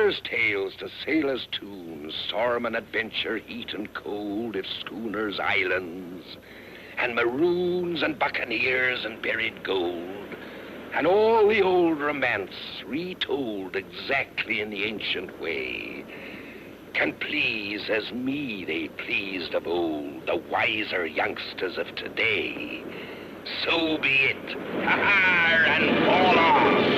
Sailors' tales to sailors' tunes, storm and adventure, heat and cold, if schooners, islands, and maroons and buccaneers and buried gold, and all the old romance retold exactly in the ancient way, can please as me they pleased of old, the wiser youngsters of today. So be it. Ha-ha, and fall off.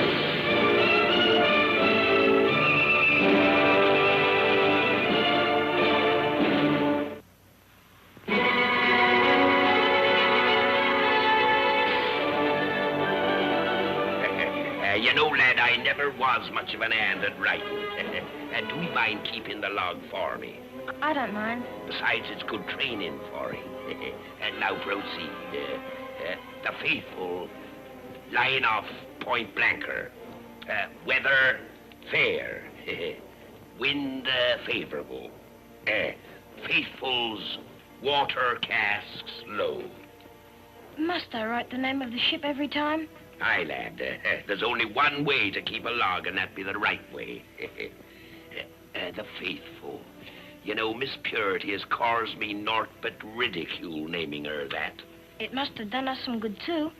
You know, lad, I never was much of an hand at writing. And do you mind keeping the log for me? I don't mind. Besides, it's good training for him. And now proceed. The faithful lying off Point Blanker. Weather fair. Wind favorable. Faithful's water casks low. Must I write the name of the ship every time? Aye, lad. There's only one way to keep a log, and that be the right way. The faithful. You know, Miss Purity has caused me naught but ridicule naming her that. It must have done us some good, too.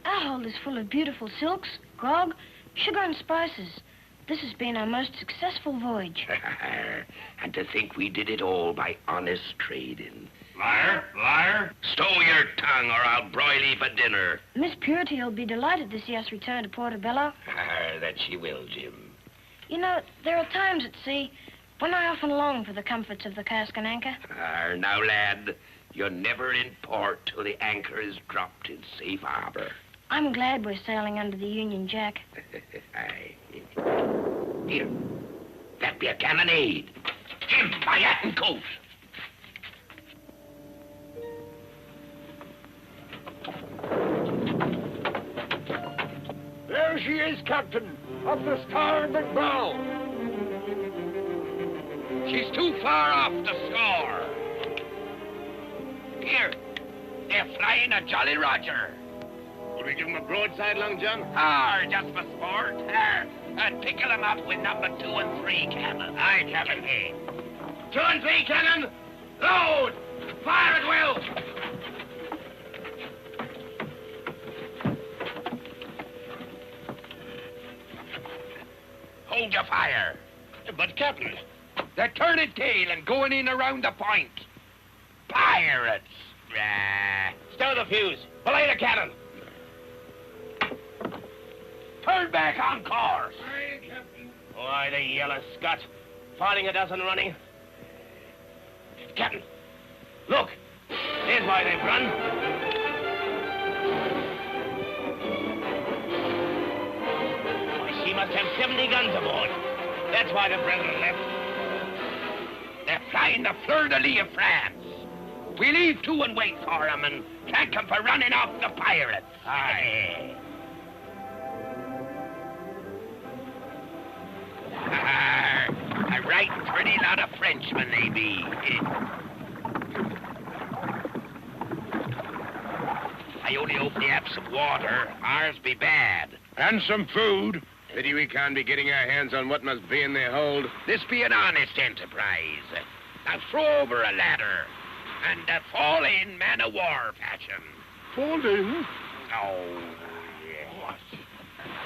Our hold is full of beautiful silks, grog, sugar and spices. This has been our most successful voyage. And to think we did it all by honest trading. Liar, liar. Stow your tongue, or I'll broil ye for dinner. Miss Purity will be delighted to see us return to Portobello. That she will, Jim. You know, there are times at sea when I often long for the comforts of the cask and anchor. Now, lad, you're never in port till the anchor is dropped in safe harbor. I'm glad we're sailing under the Union Jack. Aye. Here, that be a cannonade. Jim, my hat and coat. There she is, Captain, of the starboard bow. She's too far off to score. Here, they're flying a Jolly Roger. Will we give him a broadside, Long John? Just for sport. And pickle him up with number 2 and 3 cannon. Aye, Captain. 2 and 3 cannon. Load! Fire at will! Hold your fire. But, Captain... They're turning tail and going in around the point. Pirates! Stow the fuse. Belay the cannon. Turn back on course. Aye, Captain. Why, the yellow Scot. Finding a dozen running. Captain, look. There's why they've run. Why, she must have 70 guns aboard. That's why the brethren left. They're flying the fleur-de-lis of France. We leave 2 and wait for them and thank them for running off the pirates. Aye. A right pretty lot of Frenchmen they be. I only hope they have some water. Ours be bad. And some food. Pity we can't be getting our hands on what must be in their hold. This be an honest enterprise. Now throw over a ladder and fall in man-o'-war fashion. Fall in? Oh, yes.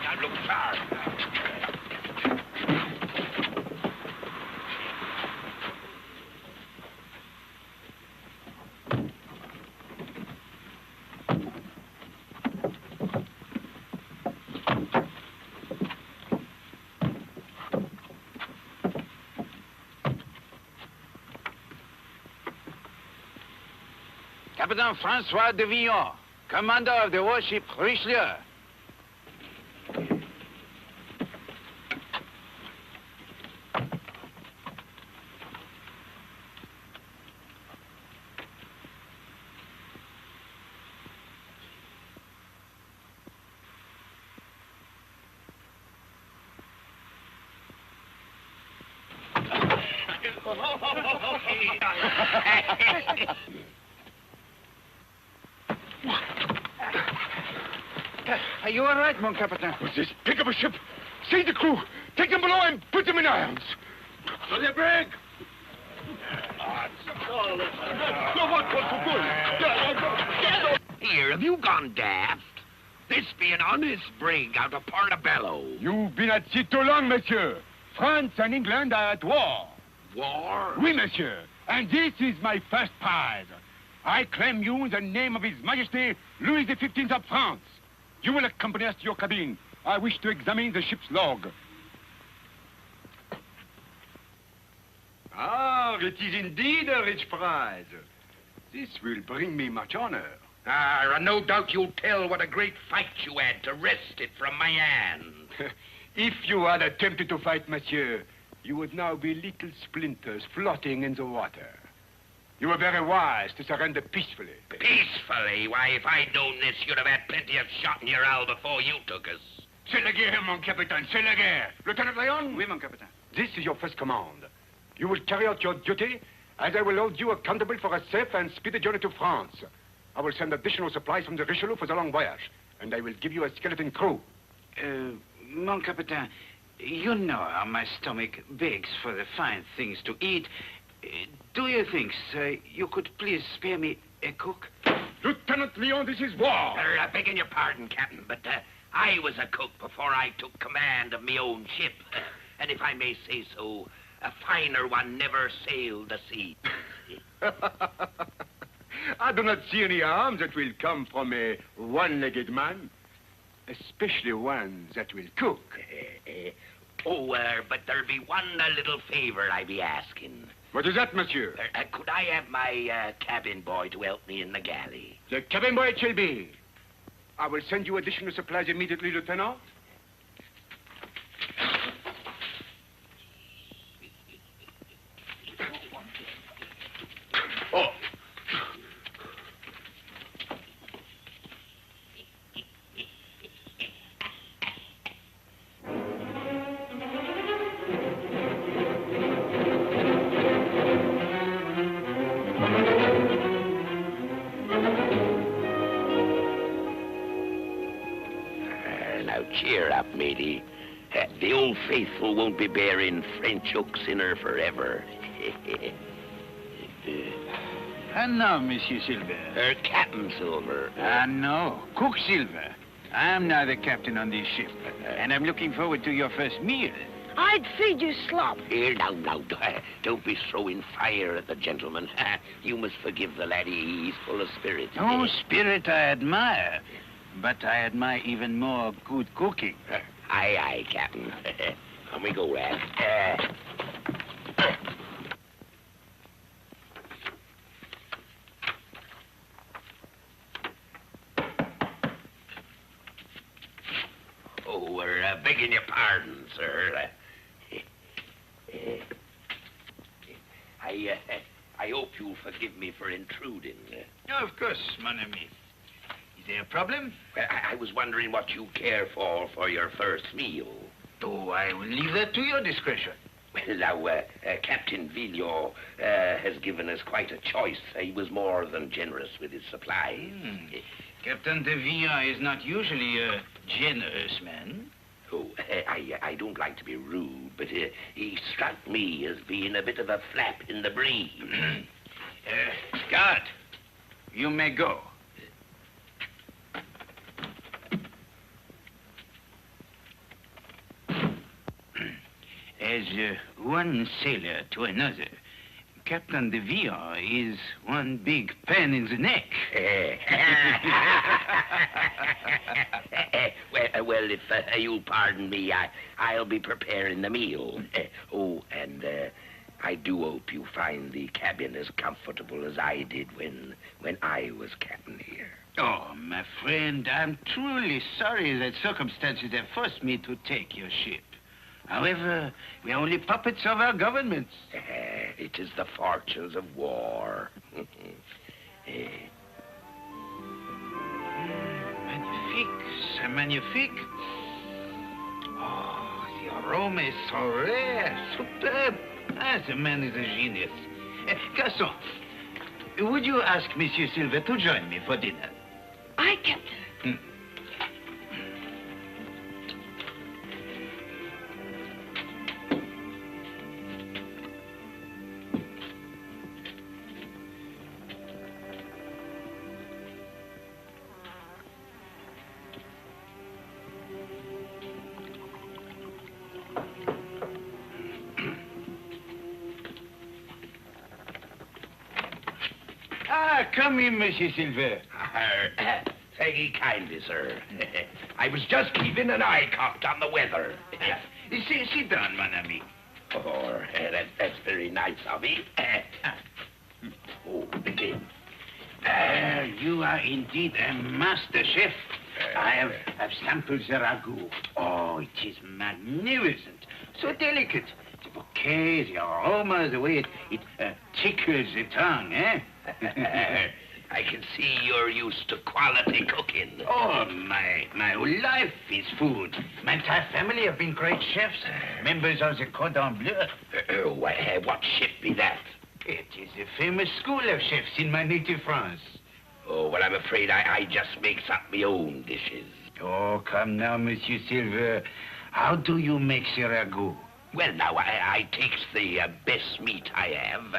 Now look sharp. Captain Francois de Villon, commander of the warship Richelieu. Are you all right, mon capitaine? What's this? Pick up a ship. See the crew. Take them below and put them in irons. To the brig! Here, have you gone daft? This be an honest brig out of Portobello. You've been at sea too long, monsieur. France and England are at war. War? Oui, monsieur. And this is my first prize. I claim you in the name of His Majesty, Louis XV of France. You will accompany us to your cabin. I wish to examine the ship's log. Ah, it is indeed a rich prize. This will bring me much honor. And no doubt you'll tell what a great fight you had to wrest it from my hand. If you had attempted to fight, monsieur, you would now be little splinters floating in the water. You were very wise to surrender peacefully. Peacefully? Why, if I'd known this, you'd have had plenty of shot in your hull before you took us. C'est la guerre, mon capitaine, c'est la guerre. Lieutenant Léon? Oui, mon capitaine. This is your first command. You will carry out your duty, as I will hold you accountable for a safe and speedy journey to France. I will send additional supplies from the Richelieu for the long voyage, and I will give you a skeleton crew. Mon capitaine, you know how my stomach begs for the fine things to eat. Do you think, sir, you could please spare me a cook? Lieutenant Leon, this is war. Begging your pardon, Captain, but I was a cook before I took command of me own ship. And if I may say so, a finer one never sailed the sea. I do not see any harm that will come from a one-legged man, especially one that will cook. But there'll be one little favor I be asking. What is that, monsieur? Could I have my cabin boy to help me in the galley? The cabin boy it shall be. I will send you additional supplies immediately, Lieutenant. Oh. Now cheer up, matey. The old faithful won't be bearing French hooks in her forever. And now, Monsieur Silver. Captain Silver. No, Cook Silver. I'm now the captain on this ship, and I'm looking forward to your first meal. I'd feed you slop. Here, now, don't be throwing fire at the gentleman. You must forgive the laddie. He's full of spirit. Oh, spirit I admire, but I admire even more good cooking. Aye, Captain. On we go, lad. We're begging your pardon, sir. I hope you'll forgive me for intruding. Oh, of course, mon ami. Is there a problem? Well, I was wondering what you care for your first meal. Oh, I will leave that to your discretion. Well, now, Captain Villon has given us quite a choice. He was more than generous with his supplies. Captain de Villon is not usually a generous man. Oh, I don't like to be rude, but he struck me as being a bit of a flap in the breeze. Guard, you may go. As one sailor to another, Captain de Villon is one big pain in the neck. Well, if you'll pardon me, I'll be preparing the meal. And I do hope you find the cabin as comfortable as I did when I was captain here. Oh, my friend, I'm truly sorry that circumstances have forced me to take your ship. However, we are only puppets of our governments. It is the fortunes of war. Magnifique, c'est magnifique. Oh, the aroma is so rare, superb. The man is a genius. Garçon, would you ask Monsieur Silver to join me for dinner? Aye, Captain. Ah, come in, Monsieur Silver. Thank ye kindly, sir. I was just keeping an eye cocked on the weather. Sit down, mon ami. Oh, that's very nice of you. Oh, You are indeed a master chef. I have sampled the ragout. Oh, it is magnificent. So delicate. The bouquet, the aroma, the way it tickles the tongue, eh? I can see you're used to quality cooking. Oh, my whole life is food. My entire family have been great chefs, members of the Cordon Bleu. What ship be that? It is a famous school of chefs in my native France. Oh, well, I'm afraid I just makes up my own dishes. Oh, come now, Monsieur Silver. How do you make the ragout? Well, now, I takes the best meat I have.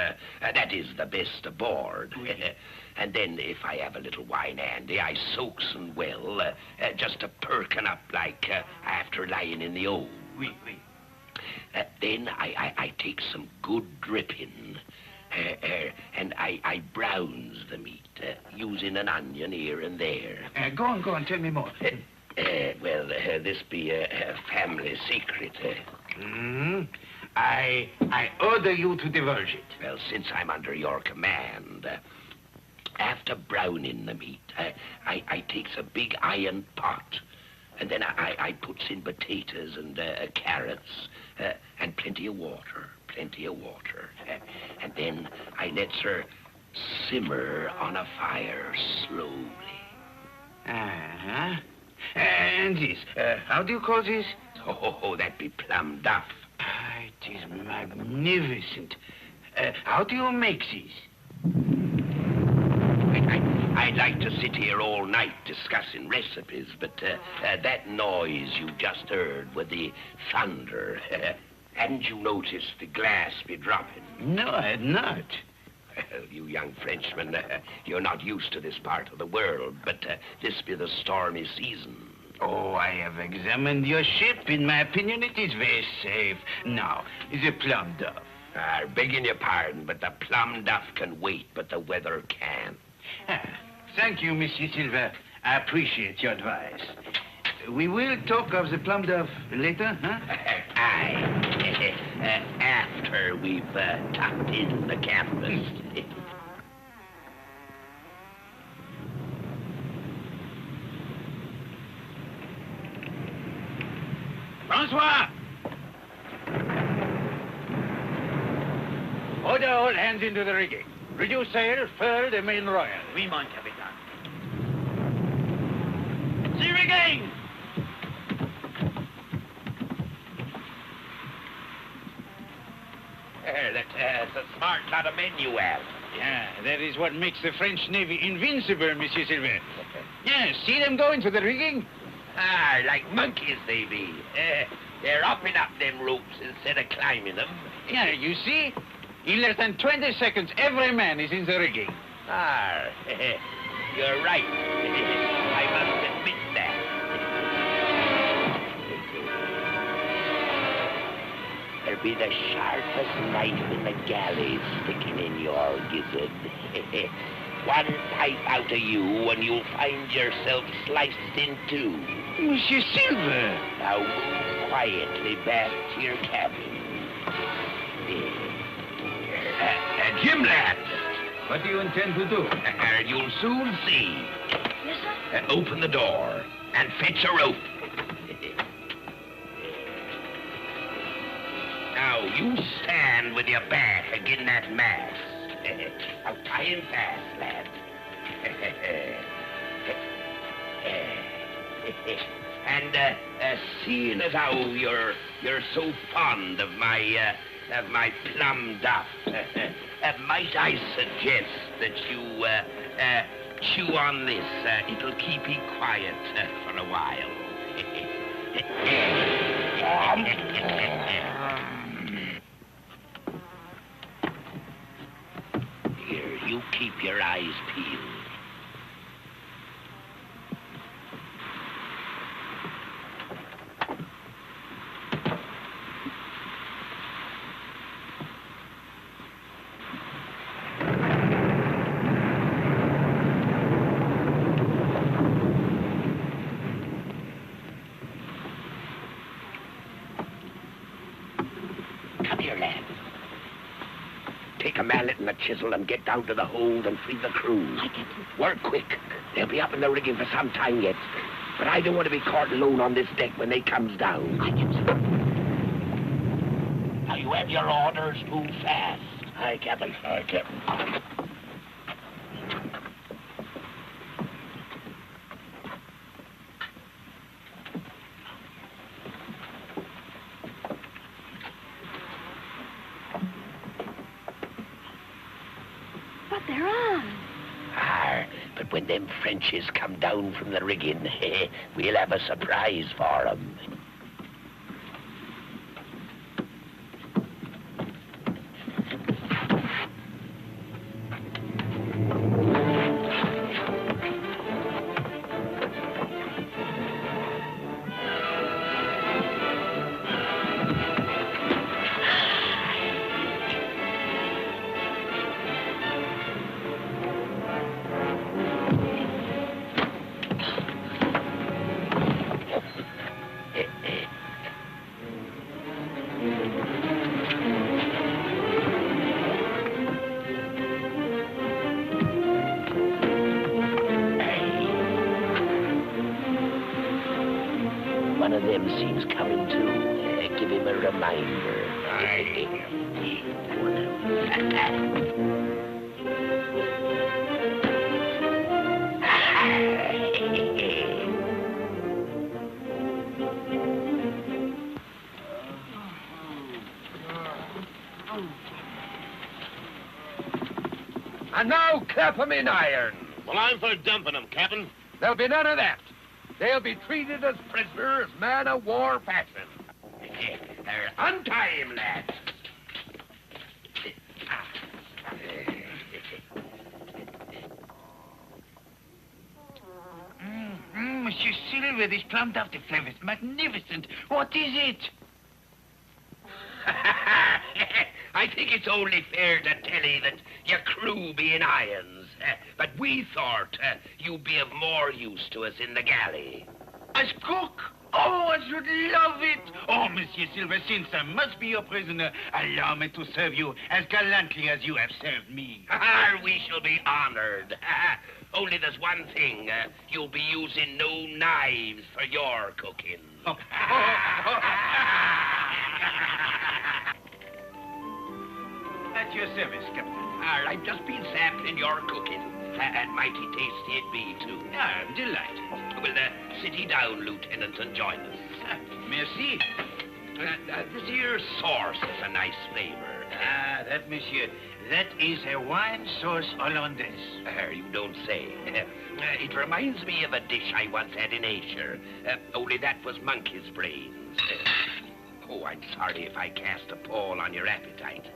That is the best aboard. And then, if I have a little wine handy, I soaks and well, just to perkin up like after lying in the oven. Oui. Then I take some good dripping, and I browns the meat, using an onion here and there. Go on, tell me more. Well, this be a family secret. I order you to divulge it. Well, since I'm under your command, after browning the meat, I takes a big iron pot, and then I puts in potatoes and carrots, and plenty of water. And then I lets her simmer on a fire slowly. Uh-huh. And this, how do you call this? Oh, that be plum duff. It is magnificent. How do you make this? I'd like to sit here all night discussing recipes, but that noise you just heard with the thunder, hadn't you noticed the glass be dropping? No, I had not. Well, you young Frenchmen, you're not used to this part of the world, but this be the stormy season. Oh, I have examined your ship. In my opinion, it is very safe. Now, the plum duff. Begging your pardon, but the plum duff can wait, but the weather can't. Thank you, Monsieur Silver. I appreciate your advice. We will talk of the plum duff later, huh? Aye. After we've tucked in the canvas. Francois! Order all hands into the rigging. Reduce sail, furl the main royal. Oui, mon capitaine. Sea rigging! That's a smart lot of men you have. Yeah, that is what makes the French Navy invincible, Monsieur Silver. Yes, see them go into the rigging? Like monkeys they be. They're upping up them ropes instead of climbing them. Yeah, you see? In less than 20 seconds, every man is in the rigging. You're right. I must admit that. There'll be the sharpest knife in the galley sticking in your gizzard. One pipe out of you and you'll find yourself sliced in two. Monsieur Silver! Now move quietly back to your cabin. Jim, lad. What do you intend to do? You'll soon see. Yes, sir? Open the door and fetch a rope. Now, you stand with your back against that mast. Now, tie him fast, lad. And seeing as how you're so fond of my plum duff, might I suggest that you chew on this? It'll keep you quiet for a while. Here, you keep your eyes peeled. and a chisel and get down to the hold and free the crew. Aye, Captain. Work quick. They'll be up in the rigging for some time yet. But I don't want to be caught alone on this deck when they comes down. Aye, Captain. Now, you have your orders. Move fast. Aye, Captain. Aye, Captain. But they're on. But when them Frenchies come down from the rigging, we'll have a surprise for 'em. One of them seems coming to. Give him a reminder. And now clap 'em in irons. Well, I'm for dumping them, Captain. There'll be none of that. They'll be treated as prisoners, man-of-war fashion. Untie him, lads. Monsieur Silver, this plum duff flavor is magnificent. What is it? I think it's only fair to tell you that your crew be in irons. But we thought you'd be of more use to us in the galley. As cook? Oh, I should love it. Oh, Monsieur Silver, since I must be your prisoner, allow me to serve you as gallantly as you have served me. We shall be honored. Only there's one thing. You'll be using no knives for your cooking. At your service, Captain. I've just been sampling your cooking. And mighty tasty it be, too. I'm delighted. Well, sit ye down, Lieutenant, and join us. Merci. This here sauce has a nice flavor. That, monsieur, that is a wine sauce hollandaise. You don't say. It reminds me of a dish I once had in Asia. Only that was monkey's brains. Oh, I'm sorry if I cast a pall on your appetite.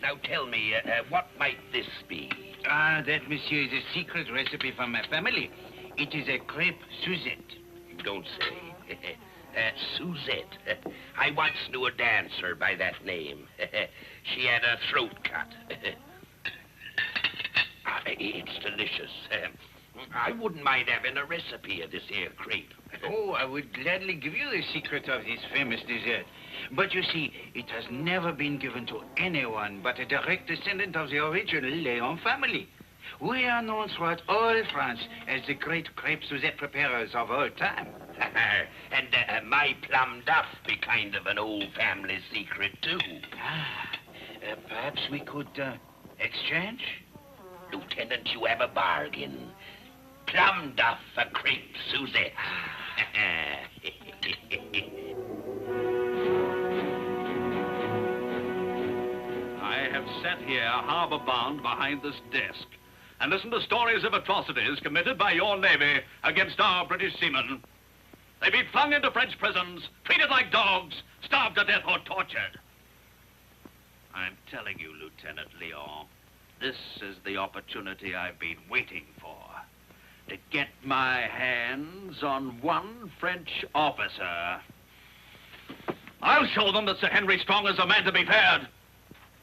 Now tell me, what might this be? That, monsieur, is a secret recipe from my family. It is a crepe Suzette. You don't say. Suzette. I once knew a dancer by that name. She had a throat cut. It's delicious. I wouldn't mind having a recipe of this here crepe. Oh, I would gladly give you the secret of this famous dessert. But you see, it has never been given to anyone but a direct descendant of the original Léon family. We are known throughout all France as the great crepe Suzette preparers of all time. And my plum duff be kind of an old family secret, too. Perhaps we could exchange? Lieutenant, you have a bargain. Plum duff for crepe Suzette. I have sat here harbor-bound behind this desk and listened to stories of atrocities committed by your Navy against our British seamen. They be flung into French prisons, treated like dogs, starved to death or tortured. I'm telling you, Lieutenant Leon, this is the opportunity I've been waiting for. To get my hands on one French officer. I'll show them that Sir Henry Strong is a man to be feared.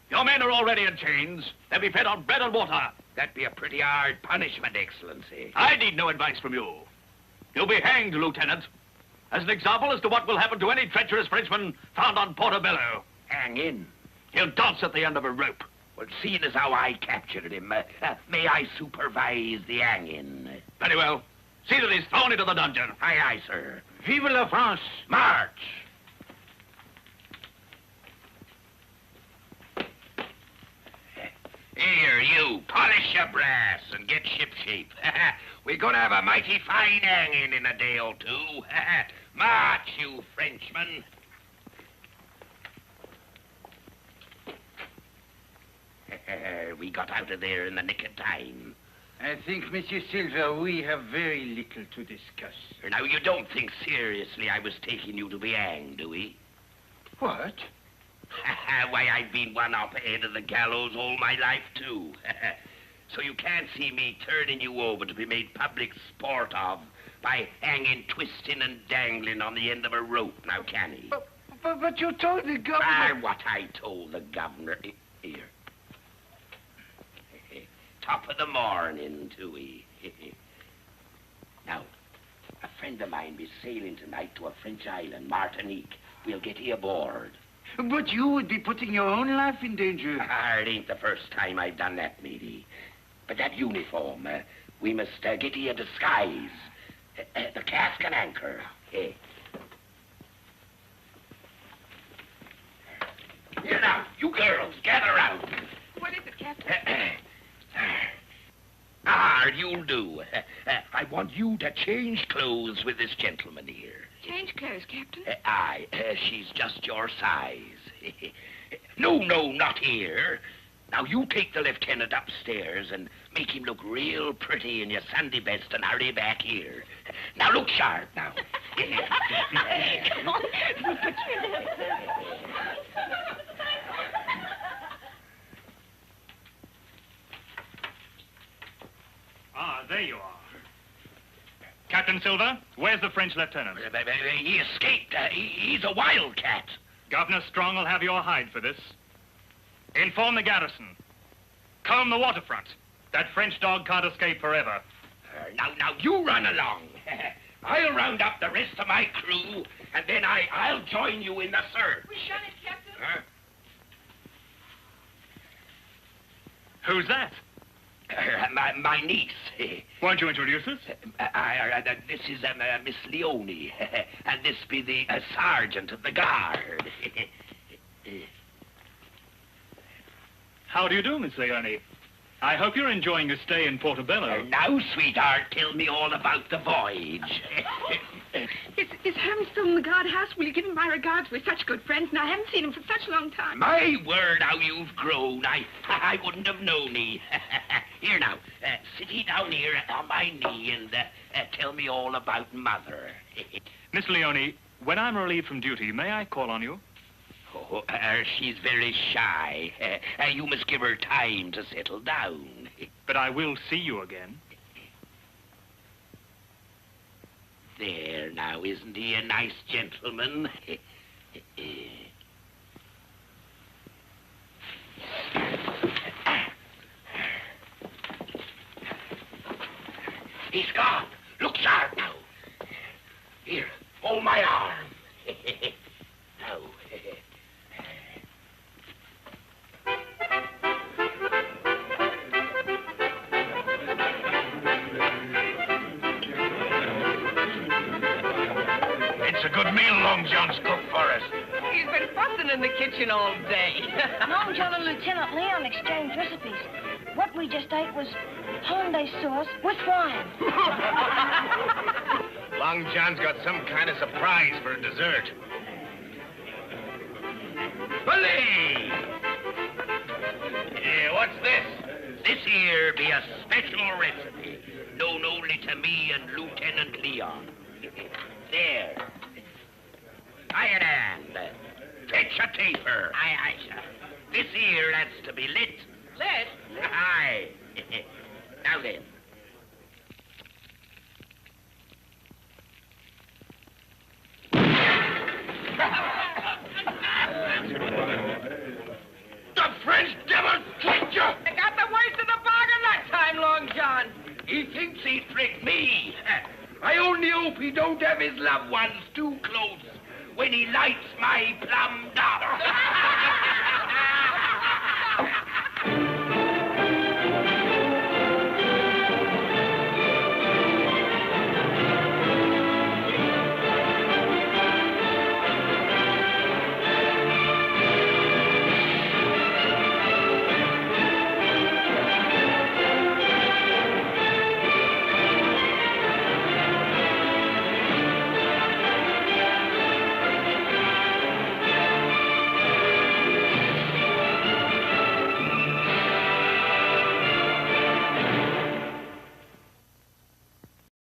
Your men are already in chains. They'll be fed on bread and water. That'd be a pretty hard punishment, Excellency. I need no advice from you. You'll be hanged, Lieutenant, as an example as to what will happen to any treacherous Frenchman found on Portobello. Hang in. He'll dance at the end of a rope. Well, seeing as how I captured him, may I supervise the hanging? Very well. See that he's thrown into the dungeon. Aye, aye, sir. Vive la France! March! Here, you, polish your brass and get shipshape. We're gonna have a mighty fine hanging in a day or two. March, you Frenchman. We got out of there in the nick of time. I think, Monsieur Silver, we have very little to discuss. Now, you don't think seriously I was taking you to be hanged, do we? What? Why, I've been one up ahead of the gallows all my life, too. So you can't see me turning you over to be made public sport of by hanging, twisting, and dangling on the end of a rope, now can he? But you told the governor... What I told the governor... Here. Top of the morning, too, Now, a friend of mine be sailing tonight to a French island, Martinique. We'll get you aboard. But you would be putting your own life in danger. It ain't the first time I've done that, matey. But that uniform, we must get you a disguise. The cask and anchor. Here now, you girls, gather round. What is it, Captain? You'll do. I want you to change clothes with this gentleman here. Change clothes, Captain. Aye, she's just your size. No, not here. Now, you take the lieutenant upstairs and make him look real pretty in your Sunday best and hurry back here. Now, look sharp now. There you are. Captain Silver, where's the French lieutenant? He escaped. He's a wildcat. Governor Strong will have your hide for this. Inform the garrison. Comb the waterfront. That French dog can't escape forever. Now, you run along. I'll round up the rest of my crew, and then I'll join you in the search. We shot it, Captain. Who's that? My niece. Won't you introduce us? This is Miss Leone, and this be the sergeant of the guard. How do you do, Miss Leone? I hope you're enjoying your stay in Portobello. Now, sweetheart, tell me all about the voyage. Is Herman still in the guardhouse? Will you give him my regards? We're such good friends, and I haven't seen him for such a long time. My word, how you've grown. I wouldn't have known ye. Here now, sit ye down here on my knee and tell me all about Mother. Miss Leone, when I'm relieved from duty, may I call on you? Oh, she's very shy. You must give her time to settle down. But I will see you again. There now, isn't he a nice gentleman? He's gone. Look sharp now. Here, hold my arm. Now. It's a good meal Long John's cooked for us. He's been fussing in the kitchen all day. Long John and Lieutenant Leon exchanged recipes. What we just ate was hollandaise sauce with wine. Long John's got some kind of surprise for a dessert. Bully! Yeah, what's this? This here be a special recipe, known only to me and Lieutenant Leon. There. Iron hand. Fetch a taper. Aye, sir. This here has to be lit. Lit? Aye. Now then. The French devil tricked you! I got the worst of the bargain that time, Long John. He thinks he tricked me. I only hope he don't have his loved ones too close when he lights my plum dot.